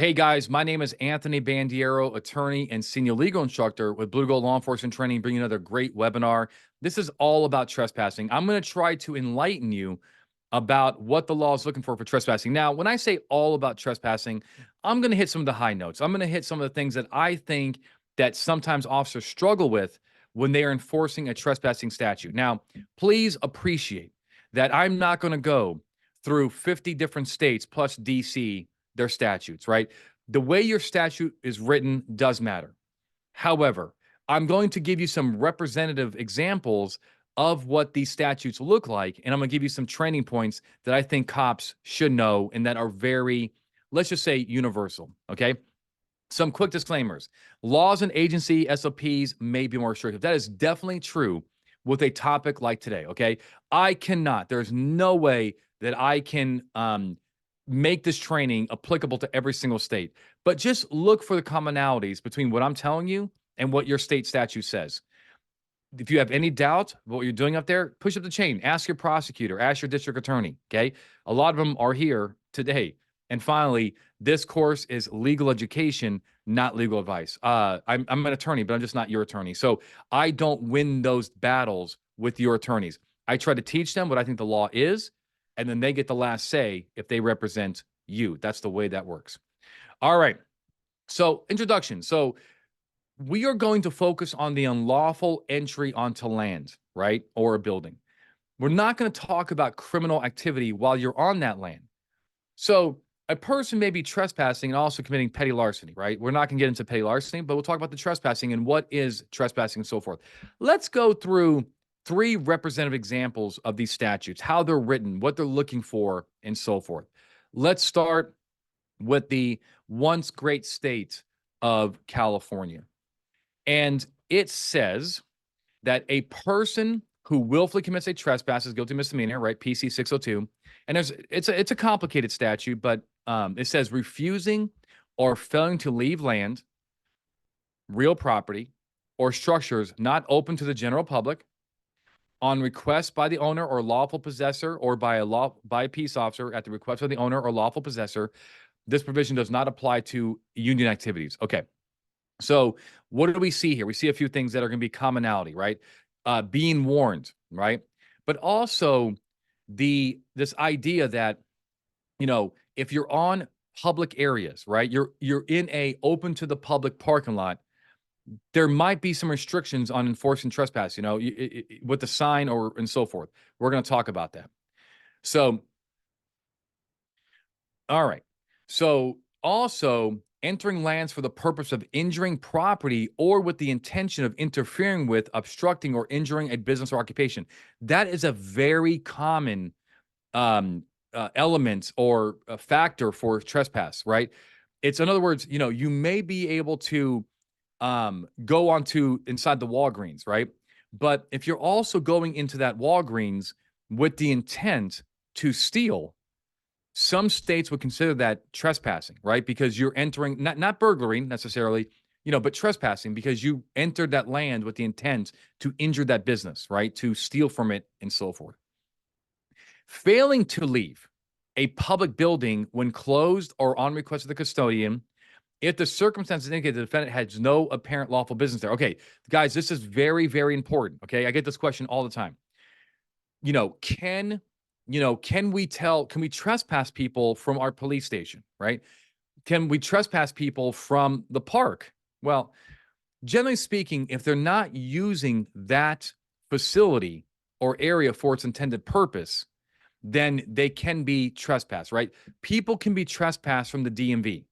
Hey guys, my name is Anthony Bandiero, attorney and senior legal instructor with Blue Gold Law Enforcement Training, bringing another great webinar. This is all about trespassing. I'm going to try to enlighten you about what the law is looking for trespassing. Now, when I say all about trespassing, I'm going to hit some of the high notes. I'm going to hit some of the things that I think that sometimes officers struggle with when they are enforcing a trespassing statute. Now, please appreciate that I'm not going to go through 50 different states plus DC their statutes, right? The way your statute is written does matter. However, I'm going to give you some representative examples of what these statutes look like, and I'm going to give you some training points that I think cops should know and that are very, let's just say, universal, okay? Some quick disclaimers. Laws and agency SOPs may be more restrictive. That is definitely true with a topic like today, okay? There's no way that I can make this training applicable to every single state. But just look for the commonalities between what I'm telling you and what your state statute says. If you have any doubt about what you're doing up there, push up the chain. Ask your prosecutor, ask your district attorney, okay? A lot of them are here today. And finally, this course is legal education, not legal advice. I'm an attorney, but I'm just not your attorney. So I don't win those battles with your attorneys. I try to teach them what I think the law is, and then they get the last say if they represent you. That's the way that works. All right. So, introduction. So, we are going to focus on the unlawful entry onto land, right? Or a building. We're not going to talk about criminal activity while you're on that land. So, a person may be trespassing and also committing petty larceny, right? We're not going to get into petty larceny, but we'll talk about the trespassing and what is trespassing and so forth. Let's go through 3 representative examples of these statutes, how they're written, what they're looking for, and so forth. Let's start with the once great state of California. And it says that a person who willfully commits a trespass is guilty of misdemeanor, right? PC 602. And it's a complicated statute, but it says refusing or failing to leave land, real property, or structures not open to the general public on request by the owner or lawful possessor or by a peace officer at the request of the owner or lawful possessor. This provision does not apply to union activities. Okay. So what do we see here? We see a few things that are going to be commonality, right? Being warned, right? But also this idea that, if you're on public areas, right? You're in a open to the public parking lot, there might be some restrictions on enforcing trespass, with the sign and so forth. We're going to talk about that. So, all right. So also entering lands for the purpose of injuring property or with the intention of interfering with, obstructing, or injuring a business or occupation. That is a very common element or a factor for trespass, right? It's, in other words, you may be able to go onto inside the Walgreens, right? But if you're also going into that Walgreens with the intent to steal, some states would consider that trespassing, right? Because you're entering, not burglary necessarily, but trespassing because you entered that land with the intent to injure that business, right? To steal from it and so forth. Failing to leave a public building when closed or on request of the custodian, if the circumstances indicate the defendant has no apparent lawful business there. Okay, guys, this is very, very important. Okay, I get this question all the time. Can we trespass people from our police station, right? Can we trespass people from the park? Well, generally speaking, if they're not using that facility or area for its intended purpose, then they can be trespassed, right? People can be trespassed from the DMV.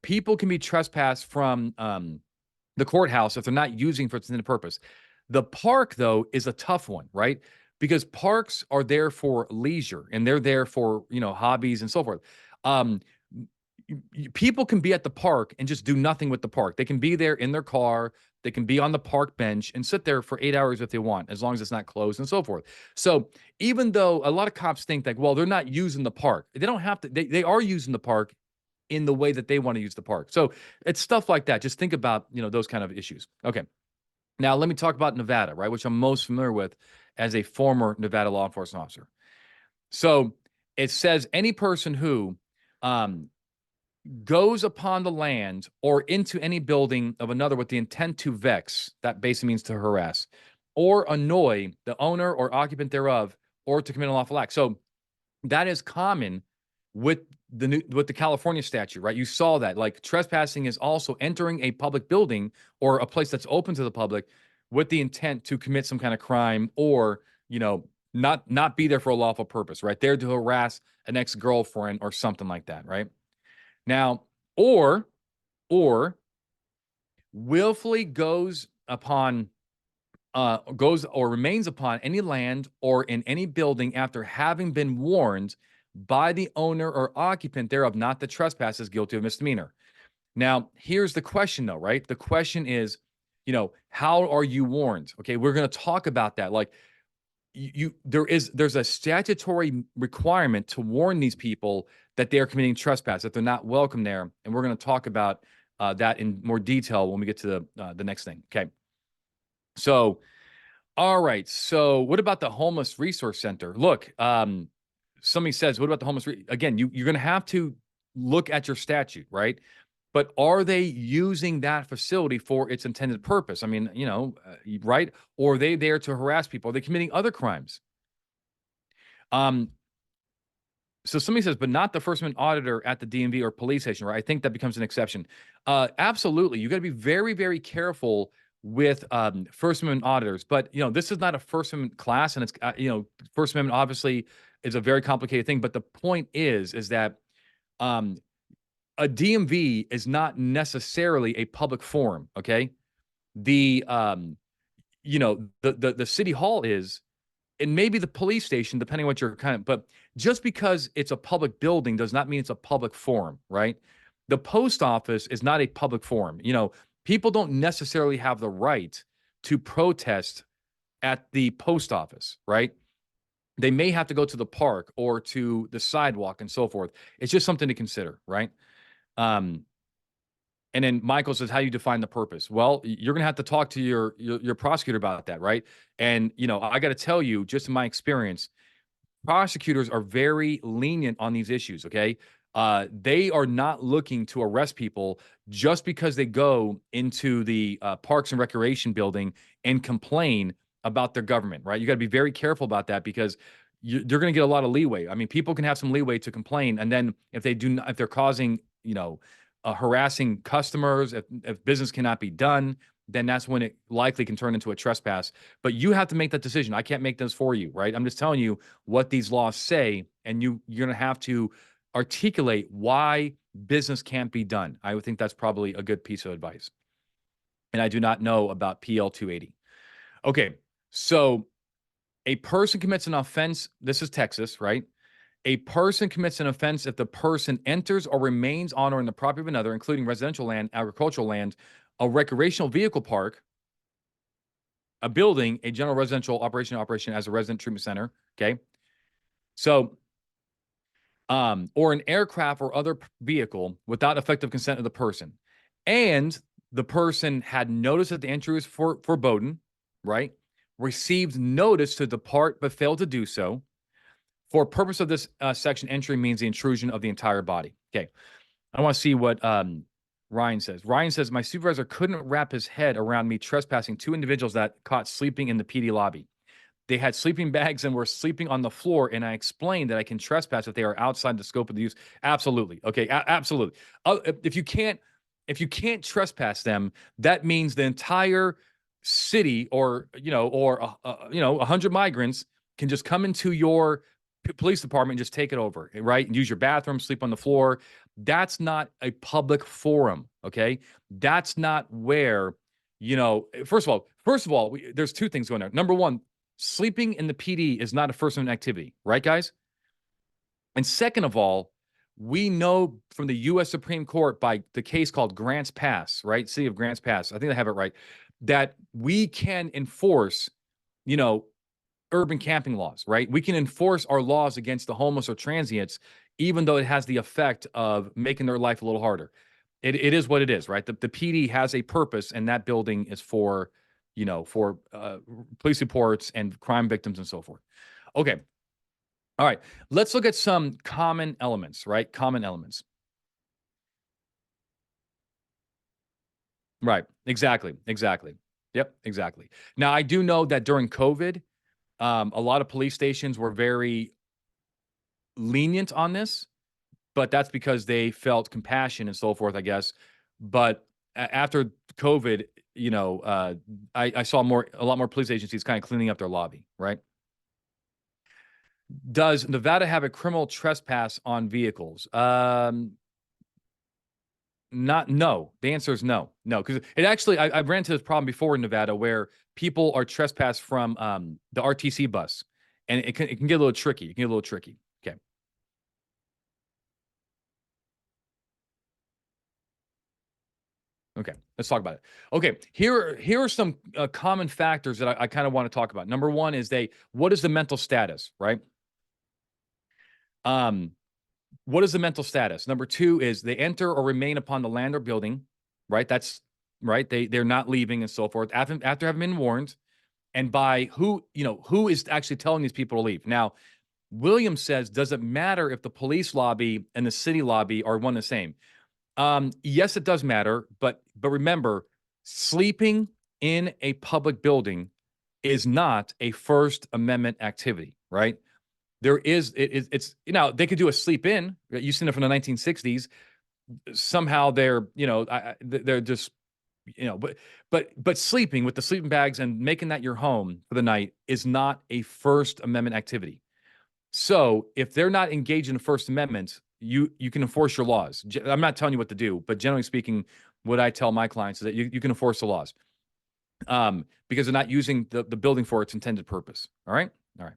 People can be trespassed from the courthouse if they're not using for its intended purpose. The park, though, is a tough one, right? Because parks are there for leisure and they're there for, hobbies and so forth. People can be at the park and just do nothing with the park. They can be there in their car. They can be on the park bench and sit there for 8 hours if they want, as long as it's not closed and so forth. So even though a lot of cops think like, well, they're not using the park, they don't have to, they are using the park in the way that they want to use the park. So it's stuff like that. Just think about, those kind of issues. Okay. Now let me talk about Nevada, right? Which I'm most familiar with as a former Nevada law enforcement officer. So it says any person who goes upon the land or into any building of another with the intent to vex, that basically means to harass, or annoy the owner or occupant thereof, or to commit a lawful act. So that is common with the California statute, right? You saw that. Like, trespassing is also entering a public building or a place that's open to the public with the intent to commit some kind of crime, or, not be there for a lawful purpose, right? There to harass an ex-girlfriend or something like that, right? Now, or willfully goes or remains upon any land or in any building after having been warned by the owner or occupant thereof not to trespass, is guilty of misdemeanor. Now, here's the question though, right? The question is, how are you warned? Okay, we're going to talk about that. Like, there's a statutory requirement to warn these people that they are committing trespass, that they're not welcome there, and we're going to talk about that in more detail when we get to the next thing. Okay, so all right, so what about the homeless resource center? Look, somebody says, what about the again, you're going to have to look at your statute, right? But are they using that facility for its intended purpose? I mean, right? Or are they there to harass people? Are they committing other crimes? Um, so somebody says, but not the First Amendment auditor at the DMV or police station, right? I think that becomes an exception. Absolutely. You got to be very, very careful with First Amendment auditors. But, this is not a First Amendment class. And it's, First Amendment obviously is a very complicated thing. But the point is that um, a DMV is not necessarily a public forum, okay? The, the city hall is, and maybe the police station, depending on what you're but just because it's a public building does not mean it's a public forum, right? The post office is not a public forum. People don't necessarily have the right to protest at the post office, right? They may have to go to the park or to the sidewalk and so forth. It's just something to consider, right? Um, and then Michael says, how do you define the purpose? Well, you're going to have to talk to your prosecutor about that, right? And, I got to tell you, just in my experience, prosecutors are very lenient on these issues, okay? They are not looking to arrest people just because they go into the Parks and Recreation building and complain about their government, right? You got to be very careful about that, because you're going to get a lot of leeway. I mean, people can have some leeway to complain, and then if they're causing, harassing customers, if business cannot be done, then that's when it likely can turn into a trespass. But you have to make that decision. I can't make those for you, right? I'm just telling you what these laws say, and you're going to have to articulate why business can't be done. I would think that's probably a good piece of advice. And I do not know about PL 280. Okay, so a person commits an offense. This is Texas, right? A person commits an offense if the person enters or remains on or in the property of another, including residential land, agricultural land, a recreational vehicle park, a building, a general residential operation as a resident treatment center. Okay. So, or an aircraft or other vehicle without effective consent of the person. And the person had notice that the entry was forbidden, right? Received notice to depart but failed to do so. For purpose of this section, entry means the intrusion of the entire body. Okay. I want to see what Ryan says. Ryan says, my supervisor couldn't wrap his head around me trespassing two individuals that caught sleeping in the PD lobby. They had sleeping bags and were sleeping on the floor, and I explained that I can trespass if they are outside the scope of the use. Absolutely. Okay, absolutely. If you can't trespass them, that means the entire city, or 100 migrants can just come into your police department and just take it over, right? And use your bathroom, sleep on the floor. That's not a public forum, okay? That's not where, first of all, there's two things going on. Number one, sleeping in the PD is not a First Amendment activity, right, guys? And second of all, we know from the U.S. Supreme Court by the case called Grants Pass, right? City of Grants Pass, I think I have it right, that we can enforce, urban camping laws, right? We can enforce our laws against the homeless or transients, even though it has the effect of making their life a little harder. It is what it is, right? The PD has a purpose, and that building is for, for police reports and crime victims and so forth. Okay. All right. Let's look at some common elements, right? Common elements. Right. Exactly. Exactly. Yep. Exactly. Now, I do know that during COVID, a lot of police stations were very lenient on this, but that's because they felt compassion and so forth, I guess. But after COVID, I saw a lot more police agencies kind of cleaning up their lobby, right? Does Nevada have a criminal trespass on vehicles? Not no. The answer is no, no, because it actually I ran into this problem before in Nevada where people are trespassed from the RTC bus, and it can get a little tricky. It can get a little tricky. Okay, okay, let's talk about it. Okay, here are some common factors that I kind of want to talk about. Number one is what is the mental status, right? Um, what is the mental status? Number two is they enter or remain upon the land or building, right? That's right. They're not leaving and so forth after having been warned, and by who is actually telling these people to leave. Now, Williams says, does it matter if the police lobby and the city lobby are one and the same? Yes, it does matter, but remember, sleeping in a public building is not a First Amendment activity, right? There is it's they could do a sleep in. You've seen it from the 1960s. Somehow they're just but sleeping with the sleeping bags and making that your home for the night is not a First Amendment activity. So if they're not engaged in the First Amendment, you can enforce your laws. I'm not telling you what to do, but generally speaking, what I tell my clients is that you can enforce the laws, because they're not using the building for its intended purpose. All right, all right.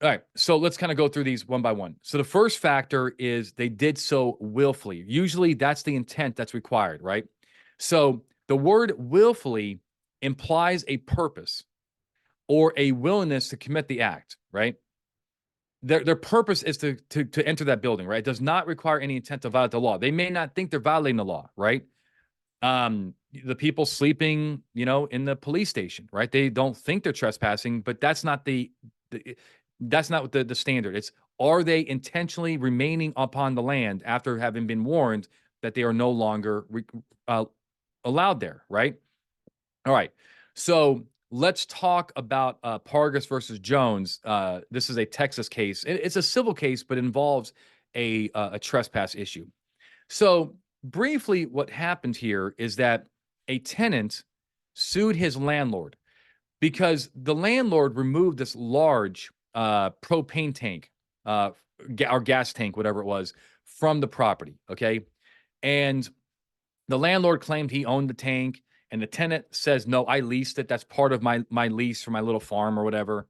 All right, so let's kind of go through these one by one. So the first factor is they did so willfully. Usually that's the intent that's required, right? So the word willfully implies a purpose or a willingness to commit the act, right? Their purpose is to enter that building, right? It does not require any intent to violate the law. They may not think they're violating the law, right? The people sleeping, in the police station, right? They don't think they're trespassing, but the that's not what the standard. It's, are they intentionally remaining upon the land after having been warned that they are no longer allowed there, right? All right. So let's talk about Pargas versus Jones. This is a Texas case. It's a civil case, but involves a trespass issue. So briefly, what happened here is that a tenant sued his landlord because the landlord removed this large propane tank, or gas tank, whatever it was, from the property. Okay. And the landlord claimed he owned the tank, and the tenant says, no, I leased it. That's part of my lease for my little farm or whatever.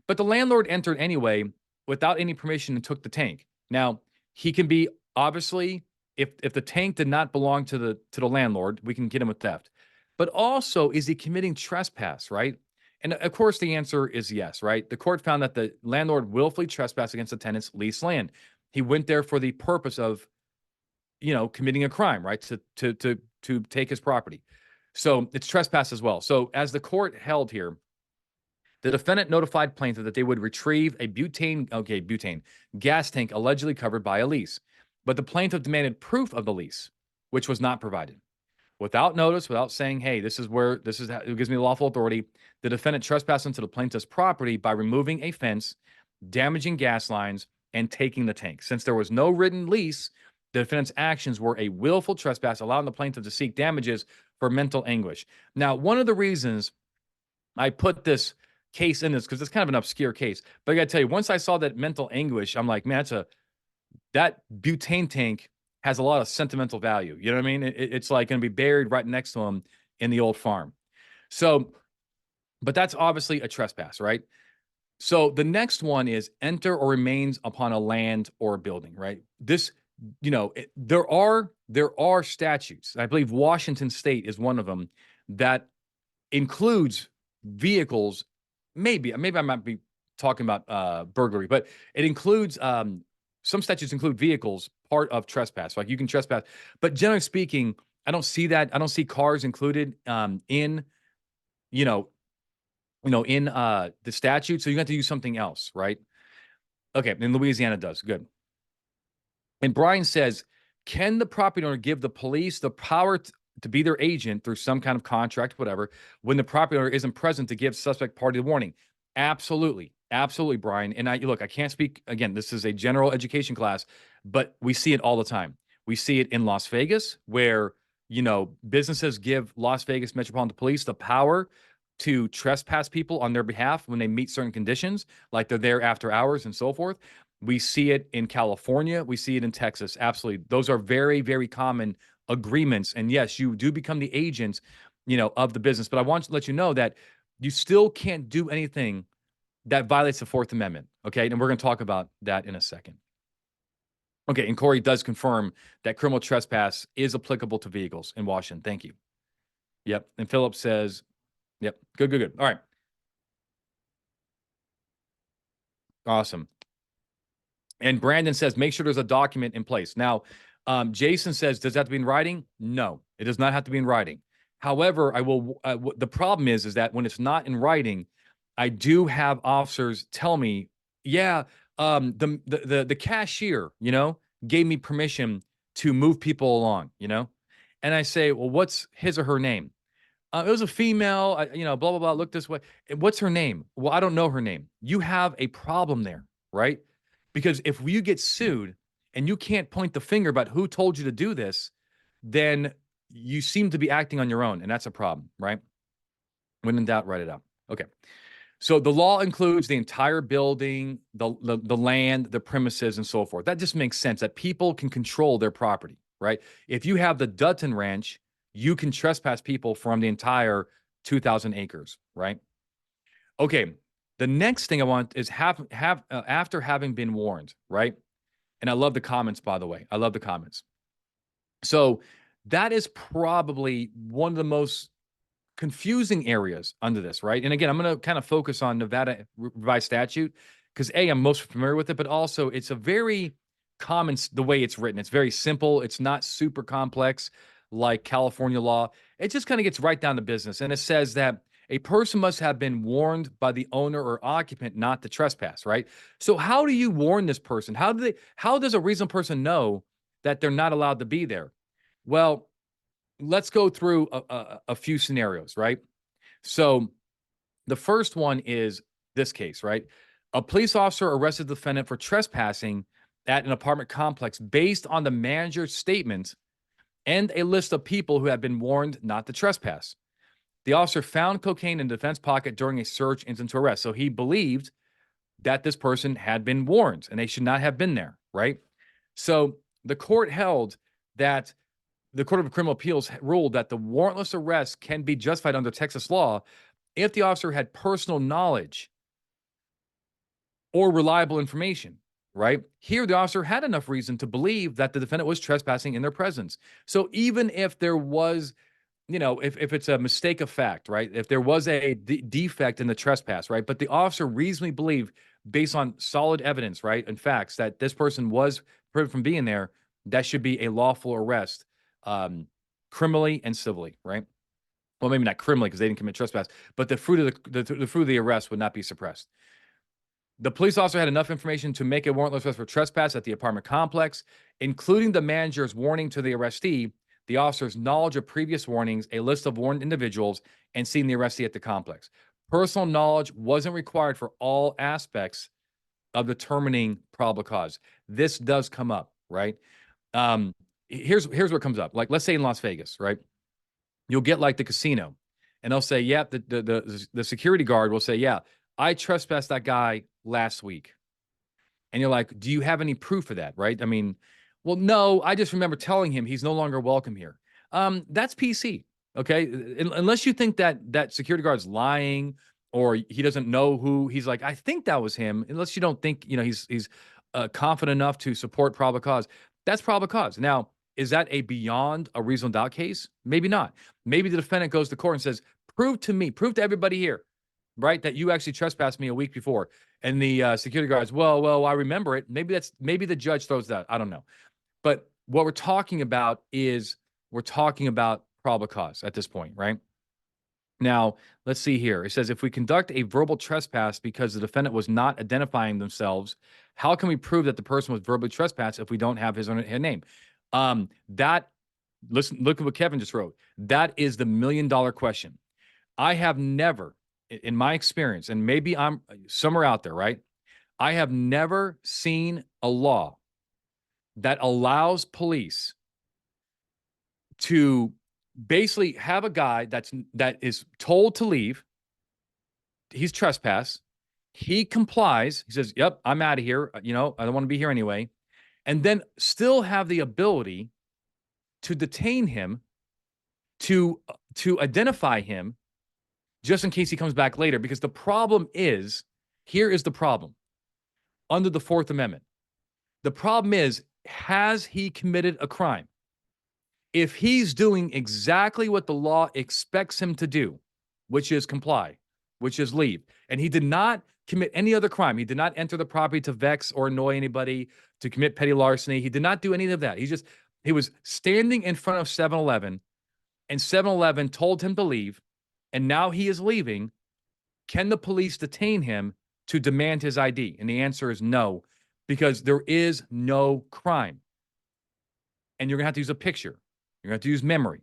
But the landlord entered anyway without any permission and took the tank. Now, he can be, obviously, if the tank did not belong to the landlord, we can get him with theft. But also, is he committing trespass, right? And of course, the answer is yes, right? The court found that the landlord willfully trespassed against the tenant's leased land. He went there for the purpose of, committing a crime, right? To take his property. So it's trespass as well. So as the court held here, the defendant notified plaintiff that they would retrieve a butane gas tank allegedly covered by a lease. But the plaintiff demanded proof of the lease, which was not provided. Without notice, without saying, hey, it gives me lawful authority, the defendant trespassed into the plaintiff's property by removing a fence, damaging gas lines, and taking the tank. Since there was no written lease, the defendant's actions were a willful trespass, allowing the plaintiff to seek damages for mental anguish. Now, one of the reasons I put this case in this, because it's kind of an obscure case, but I got to tell you, once I saw that mental anguish, I'm like, man, that butane tank has a lot of sentimental value. You know what I mean? It's like going to be buried right next to him in the old farm. So, but that's obviously a trespass, right? So the next one is enter or remains upon a land or a building, right? This, there are statutes. I believe Washington State is one of them that includes vehicles. Maybe I might be talking about burglary, but it includes some statutes include vehicles part of trespass. Like you can trespass, but generally speaking, I don't see that. I don't see cars included in you know in the statute. So you have to use something else, right? Okay, and Louisiana does good. And Brian says, can the property owner give the police the power to be their agent through some kind of contract, whatever, when the property owner isn't present to give suspect party the warning. Absolutely. Absolutely, Brian. And look, I can't speak again. This is a general education class, but we see it all the time. We see it in Las Vegas, where, businesses give Las Vegas Metropolitan Police the power to trespass people on their behalf when they meet certain conditions, like they're there after hours and so forth. We see it in California. We see it in Texas. Absolutely. Those are very, very common agreements. And yes, you do become the agent, of the business. But I want to let you know that you still can't do anything that violates the Fourth Amendment. Okay. And we're going to talk about that in a second. Okay. And Corey does confirm that criminal trespass is applicable to vehicles in Washington. Thank you. Yep. And Philip says, yep. Good. All right. Awesome. And Brandon says, make sure there's a document in place. Now, Jason says, does that have to be in writing? No, it does not have to be in writing. However, the problem is that when it's not in writing, I do have officers tell me, yeah, the cashier, gave me permission to move people along, and I say, well, what's his or her name? It was a female, blah, blah, blah, look this way. What's her name? Well, I don't know her name. You have a problem there, right? Because if you get sued and you can't point the finger about who told you to do this, then you seem to be acting on your own, and that's a problem, right? When in doubt, write it out. Okay. So the law includes the entire building, the land, the premises, and so forth. That just makes sense that people can control their property, right? If you have the Dutton Ranch, you can trespass people from the entire 2,000 acres, right? Okay. The next thing I want is after having been warned, right? And I love the comments, by the way. I love the comments. So that is probably one of the most confusing areas under this, right? And again, I'm going to kind of focus on Nevada revised statute because I'm most familiar with it, but also it's a very common, the way it's written. It's very simple. It's not super complex like California law. It just kind of gets right down to business. And it says that a person must have been warned by the owner or occupant not to trespass, right? So how do you warn this person? How does a reasonable person know that they're not allowed to be there? Well, let's go through a few scenarios, right? So the first one is this case, right? A police officer arrested the defendant for trespassing at an apartment complex based on the manager's statement and a list of people who had been warned not to trespass. The officer found cocaine in the defendant's pocket during a search incident to arrest. So he believed that this person had been warned and they should not have been there, right? So the court held that the Court of Criminal Appeals ruled that the warrantless arrest can be justified under Texas law if the officer had personal knowledge or reliable information, right? Here, the officer had enough reason to believe that the defendant was trespassing in their presence. So even if there was, if it's a mistake of fact, right? If there was a defect in the trespass, right? But the officer reasonably believed, based on solid evidence, right, and facts, that this person was prohibited from being there, that should be a lawful arrest. Criminally and civilly, right? Well, maybe not criminally because they didn't commit trespass, but the fruit of the arrest would not be suppressed. The police officer had enough information to make a warrantless arrest for trespass at the apartment complex, including the manager's warning to the arrestee, the officer's knowledge of previous warnings, a list of warned individuals, and seeing the arrestee at the complex. Personal knowledge wasn't required for all aspects of determining probable cause. This does come up, right? Here's what comes up. Like, let's say in Las Vegas, right? You'll get like the casino, and they'll say, yeah, the security guard will say, yeah, I trespassed that guy last week. And you're like, do you have any proof of that, right? I mean, well, no, I just remember telling him he's no longer welcome here. That's PC, okay? Unless you think that security guard's lying or he doesn't know who, he's like, I think that was him. Unless you don't think, he's confident enough to support probable cause. That's probable cause. Now, is that a beyond a reasonable doubt case? Maybe not. Maybe the defendant goes to court and says, prove to everybody here, right, that you actually trespassed me a week before. And the security guards, well, I remember it. Maybe the judge throws that. I don't know. But what we're talking about is probable cause at this point, right? Now, let's see here. It says, if we conduct a verbal trespass because the defendant was not identifying themselves, how can we prove that the person was verbally trespassed if we don't have his or her name? That Listen, look at what Kevin just wrote. That is the $1,000,000 question. I have never, in my experience, and maybe I'm somewhere out there, right? I have never seen a law that allows police to basically have a guy that is told to leave. He's trespass. He complies. He says, "Yep, I'm out of here. I don't want to be here anyway." And then still have the ability to detain him, to identify him, just in case he comes back later. Because the problem is, here is the problem under the Fourth Amendment. The problem is, has he committed a crime? If he's doing exactly what the law expects him to do, which is comply, which is leave, and he did not commit any other crime, he did not enter the property to vex or annoy anybody, to commit petty larceny, he did not do any of that. He was standing in front of 7-Eleven, and 7-Eleven told him to leave, and now he is leaving. Can the police detain him to demand his ID? And the answer is no, because there is no crime. And you're going to have to use a picture. You're going to have to use memory,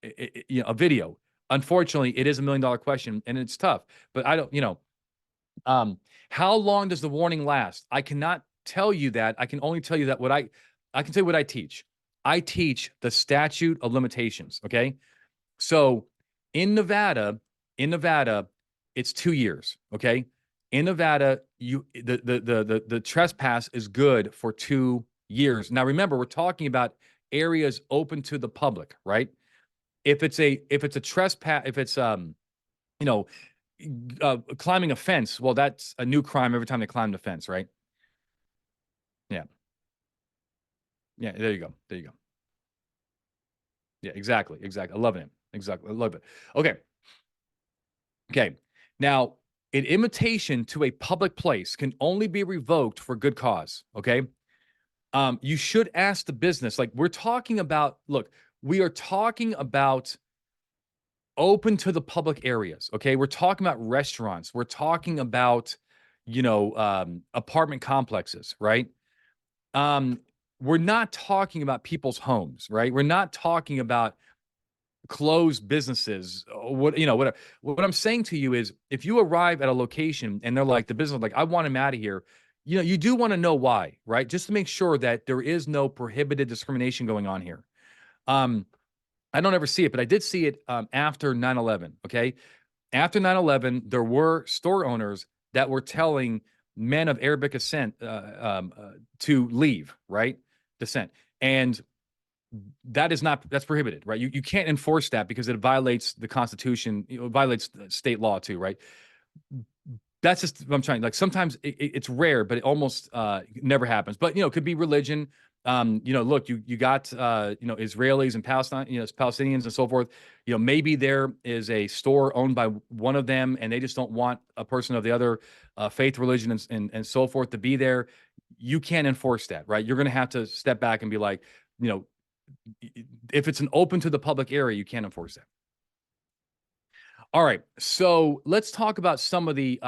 a video. Unfortunately, it is $1,000,000 question, and it's tough. But I don't, how long does the warning last? I cannot tell you that. I can only tell you that I can tell you what I teach. I teach the statute of limitations. Okay. So in Nevada, it's 2 years. Okay. In Nevada, the trespass is good for 2 years. Now, remember, we're talking about areas open to the public, right? If it's a trespass, if it's climbing a fence, well, that's a new crime every time they climb the fence, right? Yeah, yeah. There you go. There you go. Yeah, exactly, exactly. I love it. Exactly, I love it. Okay, okay. Now, an invitation to a public place can only be revoked for good cause. Okay. You should ask the business. Like we're talking about, look, we are talking about open to the public areas. Okay. We're talking about restaurants. We're talking about, apartment complexes, right? Um, we're not talking about people's homes, right? We're not talking about closed businesses. Whatever. What I'm saying to you is, if you arrive at a location and they're like, the business, like, I want him out of here, you do want to know why, right? Just to make sure that there is no prohibited discrimination going on here. I don't ever see it, but I did see it after 9/11. Okay. After 9/11, there were store owners that were telling men of Arabic ascent to leave, right? Descent. And that's prohibited, right? You can't enforce that because it violates the Constitution, it violates state law too, right? That's just what I'm trying. Like sometimes it's rare, but it almost never happens. But it could be religion. Look, you got Israelis and Palestine, Palestinians and so forth. Maybe there is a store owned by one of them, and they just don't want a person of the other faith, religion, and so forth to be there. You can't enforce that, right? You're going to have to step back and be like, if it's an open to the public area, you can't enforce that. All right, so let's talk about some of the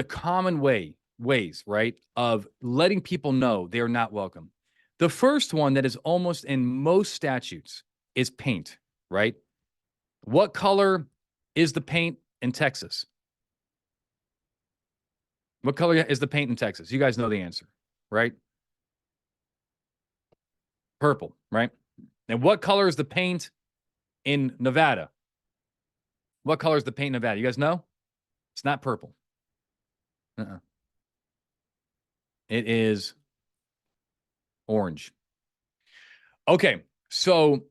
common ways, right, of letting people know they are not welcome. The first one that is almost in most statutes is paint, right? What color is the paint in Texas? What color is the paint in Texas? You guys know the answer, right? Purple, right? And what color is the paint in Nevada? What color is the paint in Nevada? You guys know? It's not purple. Uh-uh. It is orange. Okay, so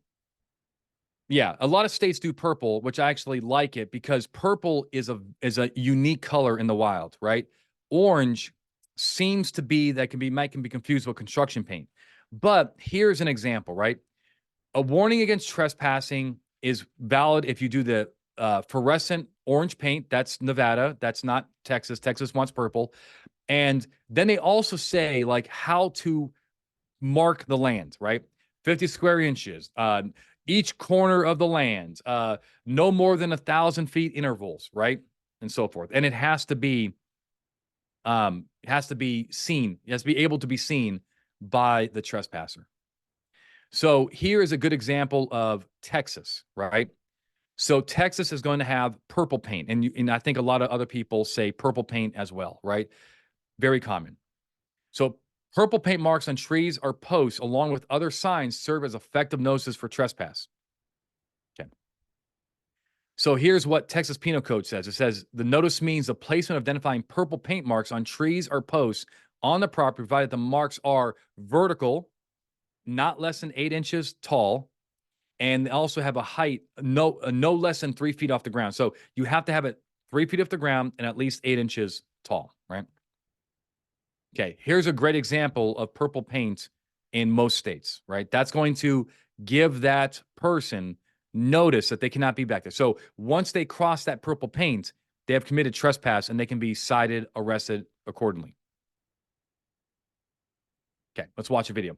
yeah, a lot of states do purple, which I actually like it because purple is a unique color in the wild, right? Orange seems to be might be confused with construction paint. But here's an example, right? A warning against trespassing is valid if you do the fluorescent orange paint. That's Nevada. That's not Texas. Texas wants purple. And then they also say like how to mark the land, right? 50 square inches, each corner of the land, no more than 1,000 feet intervals, right? And so forth. And it has to be seen. It has to be able to be seen by the trespasser. So here is a good example of Texas, right? So Texas is going to have purple paint, and I think a lot of other people say purple paint as well, right? Very common. So purple paint marks on trees or posts, along with other signs, serve as effective notices for trespass. Okay. So here's what Texas Penal Code says. It says the notice means the placement of identifying purple paint marks on trees or posts on the property, provided the marks are vertical, not less than 8 inches tall, and they also have a height no less than 3 feet off the ground. So you have to have it 3 feet off the ground and at least 8 inches tall, right? Okay, here's a great example of purple paint in most states, right? That's going to give that person notice that they cannot be back there. So once they cross that purple paint, they have committed trespass and they can be cited, arrested accordingly. Okay, let's watch a video.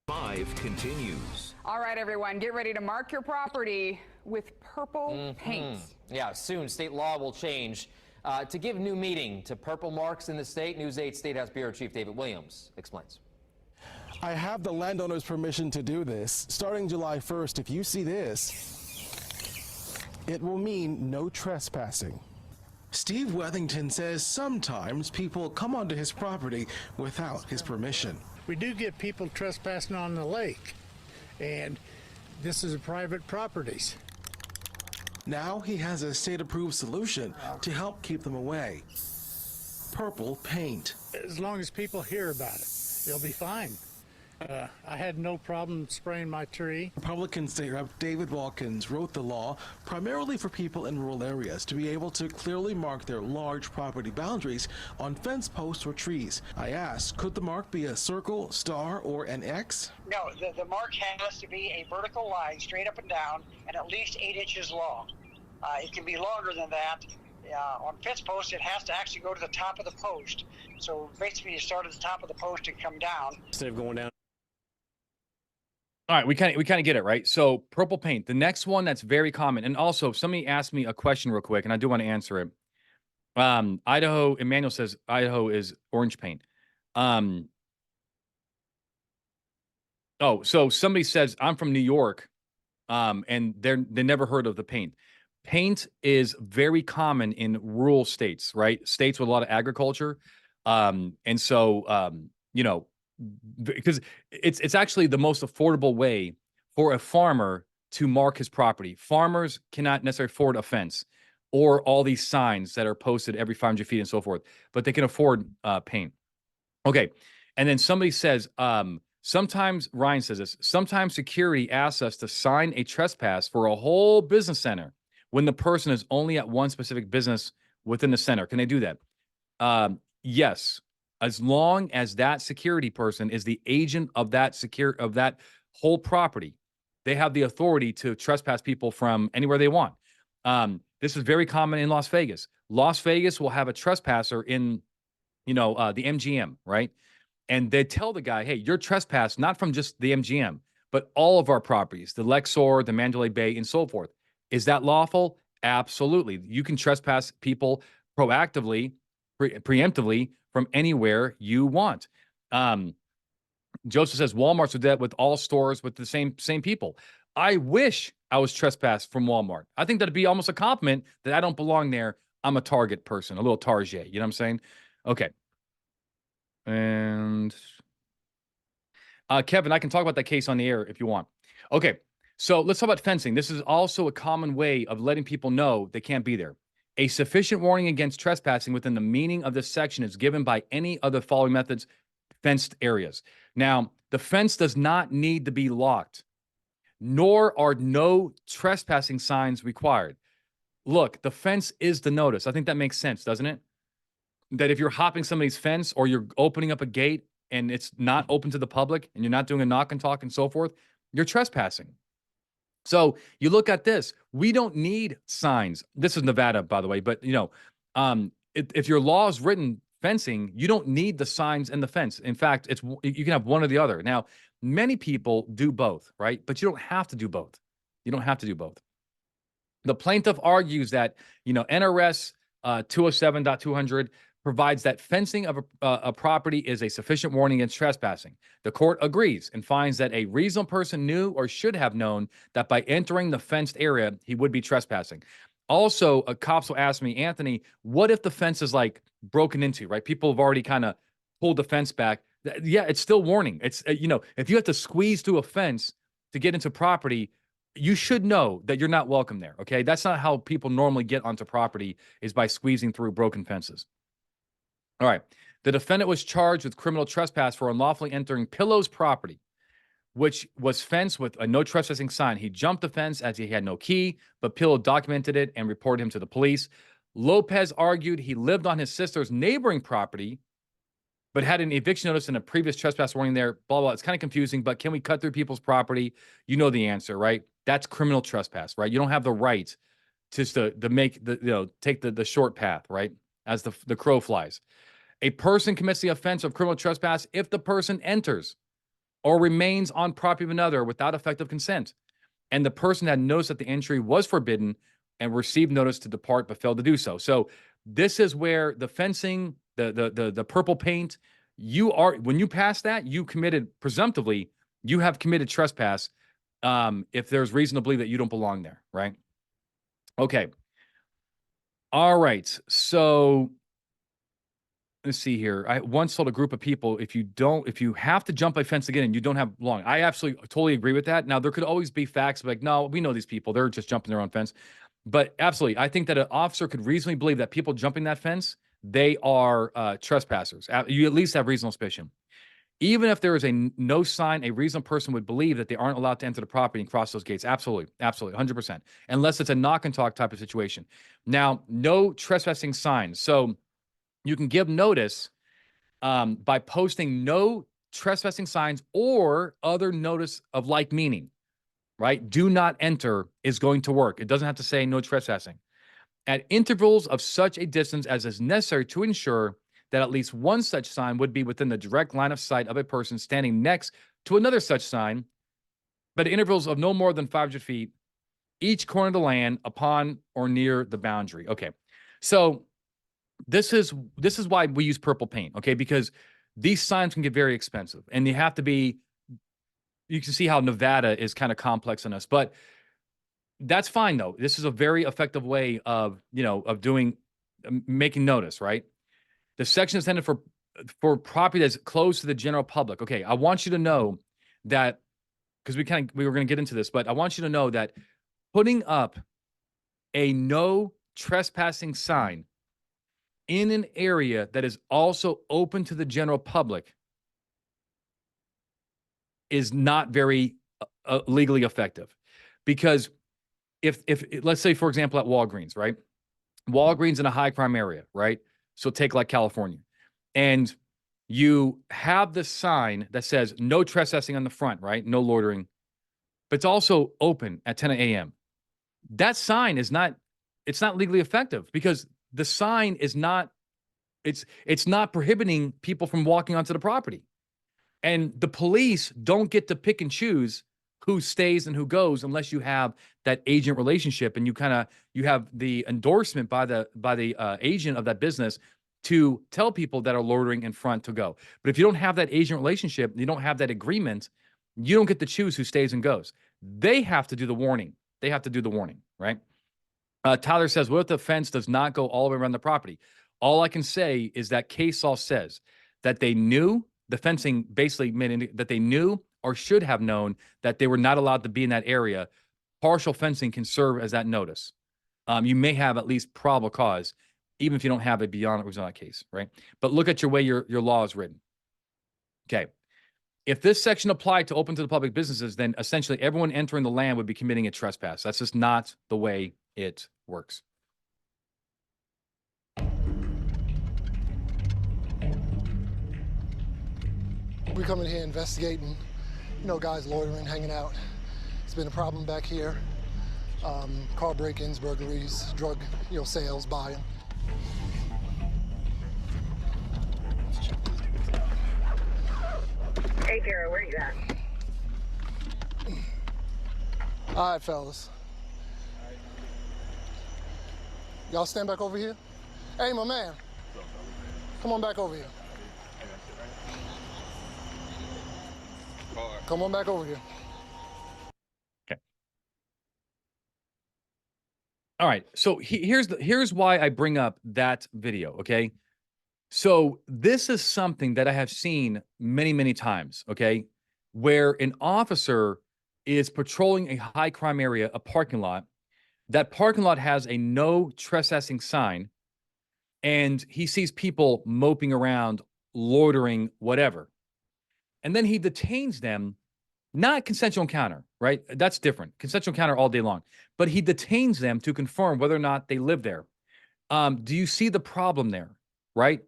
5 continues. All right, everyone, get ready to mark your property with purple paint. Yeah, soon state law will change to give new meaning to purple marks in the state. News 8 State House Bureau Chief David Williams explains. I have the landowner's permission to do this. Starting July 1st, if you see this, it will mean no trespassing. Steve Wethington says sometimes people come onto his property without his permission. We do get people trespassing on the lake, and this is private properties. Now he has a state-approved solution to help keep them away. Purple paint. As long as people hear about it, they'll be fine. I had no problem spraying my tree. Republican State Rep David Walkins wrote the law primarily for people in rural areas to be able to clearly mark their large property boundaries on fence posts or trees. I asked, could the mark be a circle, star, or an X? No, the mark has to be a vertical line straight up and down and at least 8 inches long. It can be longer than that. On fence posts, it has to actually go to the top of the post. So basically, you start at the top of the post and come down. Instead of going down. All right, we kind of get it, right? So purple paint. The next one that's very common, and also somebody asked me a question real quick, and I do want to answer it. Idaho, Emmanuel says Idaho is orange paint. Oh, so somebody says I'm from New York, and they never heard of the paint. Paint is very common in rural states, right? States with a lot of agriculture, and so you know. Because it's actually the most affordable way for a farmer to mark his property. Farmers cannot necessarily afford a fence or all these signs that are posted every 500 feet and so forth, but they can afford paint. Okay, and then somebody says, sometimes, Ryan says this, sometimes security asks us to sign a trespass for a whole business center when the person is only at one specific business within the center. Can they do that? Yes. As long as that security person is the agent of that whole property, they have the authority to trespass people from anywhere they want. This is very common in Las Vegas. Las Vegas will have a trespasser in, the MGM, right? And they tell the guy, hey, you're trespassed not from just the MGM, but all of our properties, the Lexor, the Mandalay Bay, and so forth. Is that lawful? Absolutely. You can trespass people proactively, preemptively, from anywhere you want. Joseph says Walmart's do that with all stores with the same people. I wish I was trespassed from Walmart. I think that'd be almost a compliment that I don't belong there. I'm a Target person, a little Target. You know what I'm saying? Okay. And Kevin, I can talk about that case on the air if you want. Okay. So let's talk about fencing. This is also a common way of letting people know they can't be there. A sufficient warning against trespassing within the meaning of this section is given by any of the following methods: fenced areas. Now, the fence does not need to be locked, nor are no trespassing signs required. Look, the fence is the notice. I think that makes sense, doesn't it? That if you're hopping somebody's fence or you're opening up a gate and it's not open to the public and you're not doing a knock and talk and so forth, you're trespassing. So you look at this, we don't need signs. This is Nevada, by the way, but if your law is written fencing, you don't need the signs and the fence. In fact, you can have one or the other. Now, many people do both, right? But you don't have to do both. You don't have to do both. The plaintiff argues that, NRS 207.200 provides that fencing of a property is a sufficient warning against trespassing. The court agrees and finds that a reasonable person knew or should have known that by entering the fenced area, he would be trespassing. Also, cops will ask me, Anthony, what if the fence is like broken into, right? People have already kind of pulled the fence back. Yeah, it's still warning. It's, if you have to squeeze through a fence to get into property, you should know that you're not welcome there, okay? That's not how people normally get onto property, is by squeezing through broken fences. All right. The defendant was charged with criminal trespass for unlawfully entering Pillow's property, which was fenced with a no trespassing sign. He jumped the fence as he had no key, but Pillow documented it and reported him to the police. Lopez argued he lived on his sister's neighboring property, but had an eviction notice and a previous trespass warning there, blah, blah. It's kind of confusing, but can we cut through people's property? You know the answer, right? That's criminal trespass, right? You don't have the right just to make take the short path, right? As the crow flies. A person commits the offense of criminal trespass if the person enters or remains on property of another without effective consent, and the person had noticed that the entry was forbidden and received notice to depart but failed to do so. So this is where the fencing, the purple paint, when you pass that, you committed, presumptively, you have committed trespass if there's reason to believe that you don't belong there, right? Okay. All right. So let's see here. I once told a group of people, if you have to jump a fence again and you don't have long, I absolutely totally agree with that. Now, there could always be facts like, no, we know these people, they're just jumping their own fence. But absolutely, I think that an officer could reasonably believe that people jumping that fence, they are trespassers. You at least have reasonable suspicion. Even if there is no sign, a reasonable person would believe that they aren't allowed to enter the property and cross those gates. Absolutely. Absolutely. 100%. Unless it's a knock and talk type of situation. Now, no trespassing signs. So you can give notice by posting no trespassing signs or other notice of like meaning, right? Do not enter is going to work. It doesn't have to say no trespassing. At intervals of such a distance as is necessary to ensure that at least one such sign would be within the direct line of sight of a person standing next to another such sign, but at intervals of no more than 500 feet, each corner of the land upon or near the boundary. Okay, so this is why we use purple paint, okay? Because these signs can get very expensive, and you have to be. You can see how Nevada is kind of complex on us, but that's fine though. This is a very effective way of making notice, right? The section is intended for property that's close to the general public. Okay, I want you to know that, because we were going to get into this, but I want you to know that putting up a no trespassing sign in an area that is also open to the general public is not very legally effective. Because if let's say, for example, at Walgreens, right? Walgreens in a high crime area, right? So take like California, and you have the sign that says no trespassing on the front, right? No loitering, but it's also open at 10 a.m. That sign it's not legally effective, because the sign is not, it's not prohibiting people from walking onto the property. And the police don't get to pick and choose who stays and who goes unless you have that agent relationship, and you have the endorsement by the agent of that business to tell people that are loitering in front to go. But if you don't have that agent relationship, you don't have that agreement, you don't get to choose who stays and goes. They have to do the warning. They have to do the warning, right? Tyler says, what if the fence does not go all the way around the property? All I can say is that case law says that they knew, the fencing basically meant that they knew or should have known that they were not allowed to be in that area. Partial fencing can serve as that notice. You may have at least probable cause, even if you don't have it beyond what was on that case, right? But look at your way your law is written. Okay. If this section applied to open to the public businesses, then essentially everyone entering the land would be committing a trespass. That's just not the way it works. We come in here investigating, guys loitering, hanging out. It's been a problem back here. Car break-ins, burglaries, drug, sales, buying. Hey, Tara, where you at? All right, fellas. Y'all stand back over here. Hey, my man. Come on back over here. Come on back over here. Okay. All right. So here's why I bring up that video. Okay. So this is something that I have seen many, many times. Okay, where an officer is patrolling a high crime area, a parking lot. That parking lot has a no trespassing sign, and he sees people moping around, loitering, whatever. And then he detains them, not consensual encounter, right? That's different. Consensual encounter all day long. But he detains them to confirm whether or not they live there. Do you see the problem there, right?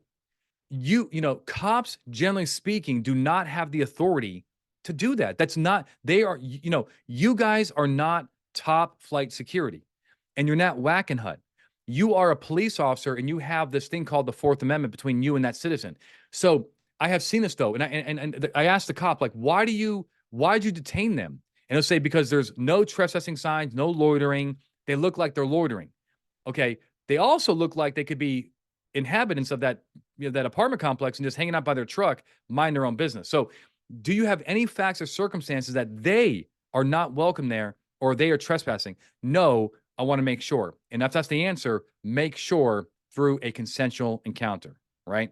You know, cops, generally speaking, do not have the authority to do that. That's not, they are, you know, you guys are not top flight security, and you're not whack and hut. You are a police officer, and you have this thing called the Fourth Amendment between you and that citizen. So I have seen this though, and I asked the cop, like, why'd you detain them? And he'll say, because there's no trespassing signs, no loitering. They look like they're loitering. Okay. They also look like they could be inhabitants of that, you know, that apartment complex and just hanging out by their truck, mind their own business. So do you have any facts or circumstances that they are not welcome there or they are trespassing? No, I want to make sure. And if that's the answer, make sure through a consensual encounter, right?